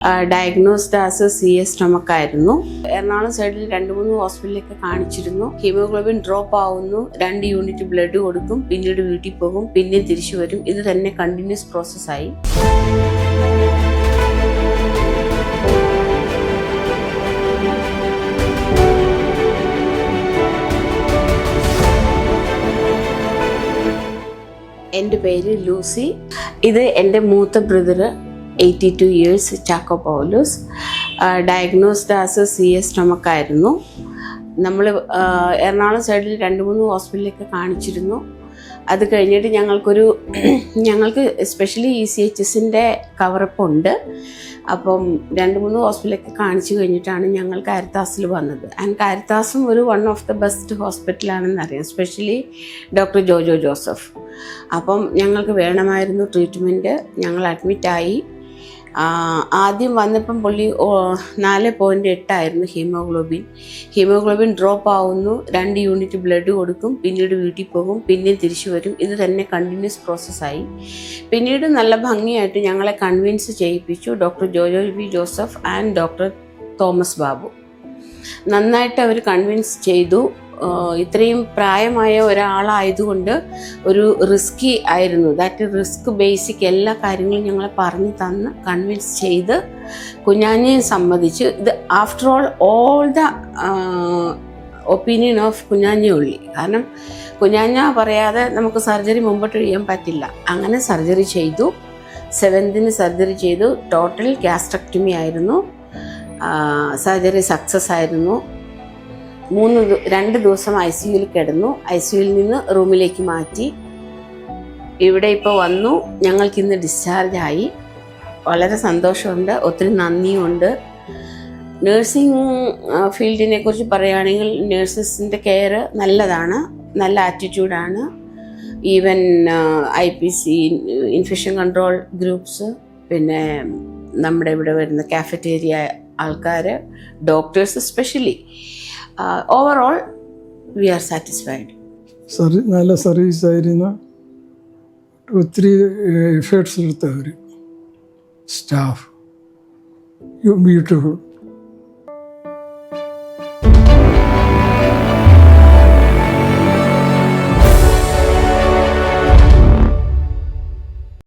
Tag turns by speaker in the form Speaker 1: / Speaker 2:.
Speaker 1: Diagnosed as CS stomach ആയിരുന്നു. എറണാകുളം സൈഡിൽ 2-3 ഹോസ്പിറ്റലിലൊക്കെ കാണിച്ചിരുന്നു. ഹീമോഗ്ലോബിൻ ഡ്രോപ്പ് ആവുന്നു, 2 യൂണിറ്റ് ബ്ലഡ് കൊടുക്കും, പിന്നീട് വീട്ടിൽ പോകും, പിന്നെ തിരിച്ചു വരും. ഇത് തന്നെ കണ്ടിന്യൂസ് പ്രോസസ്സായി. എൻ്റെ പേര് ലൂസി. ഇത് എൻ്റെ മൂത്ത ബ്രദർ 82 years, ചാക്കോ പൗലോസ്. ഡയഗ്നോസ്ഡ് ആസ് CS stomach ആയിരുന്നു. നമ്മൾ എറണാകുളം സൈഡിൽ 2-3 ഹോസ്പിറ്റലിലൊക്കെ കാണിച്ചിരുന്നു. അത് കഴിഞ്ഞിട്ട് ഞങ്ങൾക്ക് എസ്പെഷ്യലി ECHSൻ്റെ കവറപ്പ് ഉണ്ട്. അപ്പം 2-3 ഹോസ്പിറ്റലൊക്കെ കാണിച്ചു കഴിഞ്ഞിട്ടാണ് ഞങ്ങൾ കാരിത്താസിൽ വന്നത്. ആൻഡ് കാരിത്താസും ഒരു വൺ ഓഫ് ദ ബെസ്റ്റ് ഹോസ്പിറ്റലാണെന്നറിയാം, എസ്പെഷ്യലി ഡോക്ടർ ജോജോ ജോസഫ്. അപ്പം ഞങ്ങൾക്ക് വേണമായിരുന്നു ട്രീറ്റ്മെൻറ്റ്. ഞങ്ങൾ അഡ്മിറ്റായി. ആദ്യം വന്നപ്പം പുള്ളി 4.8 ആയിരുന്നു ഹീമോഗ്ലോബിൻ ഡ്രോപ്പ് ആവുന്നു, 2 യൂണിറ്റ് ബ്ലഡ് കൊടുക്കും, പിന്നീട് വീട്ടിൽ പോകും, പിന്നെ തിരിച്ചു വരും. ഇത് തന്നെ കണ്ടിന്യൂസ് പ്രോസസ്സായി. പിന്നീട് നല്ല ഭംഗിയായിട്ട് ഞങ്ങളെ കൺവിൻസ് ചെയ്യിപ്പിച്ചു doctor Jojo Joseph and doctor Thomas Babu. നന്നായിട്ട് അവർ കൺവിൻസ് ചെയ്തു. ഇത്രയും പ്രായമായ ഒരാളായതുകൊണ്ട് ഒരു റിസ്കി ആയിരുന്നു. ദാറ്റ് റിസ്ക് ബേസിക് എല്ലാ കാര്യങ്ങളും ഞങ്ങളെ പറഞ്ഞു തന്ന് കൺവിൻസ് ചെയ്ത് കുഞ്ഞാഞ്ഞയെ സമ്മതിച്ച്. ഇത് after all the opinion of കുഞ്ഞാഞ്ഞ ഉള്ളി. കാരണം കുഞ്ഞാഞ്ഞ പറയാതെ നമുക്ക് സർജറി മുമ്പോട്ട് ചെയ്യാൻ പറ്റില്ല. അങ്ങനെ സർജറി ചെയ്തു. 7th സർജറി ചെയ്തു. ടോട്ടൽ ഗ്യാസ്ട്രക്ടമി ആയിരുന്നു. സർജറി സക്സസ് ആയിരുന്നു. 2 ദിവസം ICUയിൽ കിടന്നു. ICUയിൽ നിന്ന് റൂമിലേക്ക് മാറ്റി. ഇവിടെ ഇപ്പോൾ വന്നു. ഞങ്ങൾക്കിന്ന് ഡിസ്ചാർജായി. വളരെ സന്തോഷമുണ്ട്, ഒത്തിരി നന്ദിയുണ്ട്. നേഴ്സിംഗ് ഫീൽഡിനെ കുറിച്ച് പറയുകയാണെങ്കിൽ നേഴ്സസിൻ്റെ കെയർ നല്ലതാണ്, നല്ല ആറ്റിറ്റ്യൂഡാണ്. Even IPC infection control groups, പിന്നെ നമ്മുടെ ഇവിടെ വരുന്ന കാഫറ്റേരിയ ആൾക്കാർ, doctors especially, overall we are satisfied.
Speaker 2: നല്ല സർവീസ് ആയിരുന്നു. ഒത്തിരി എഫേർട്സ് എടുത്തവർ സ്റ്റാഫ് ബ്യൂട്ടിഫുൾ.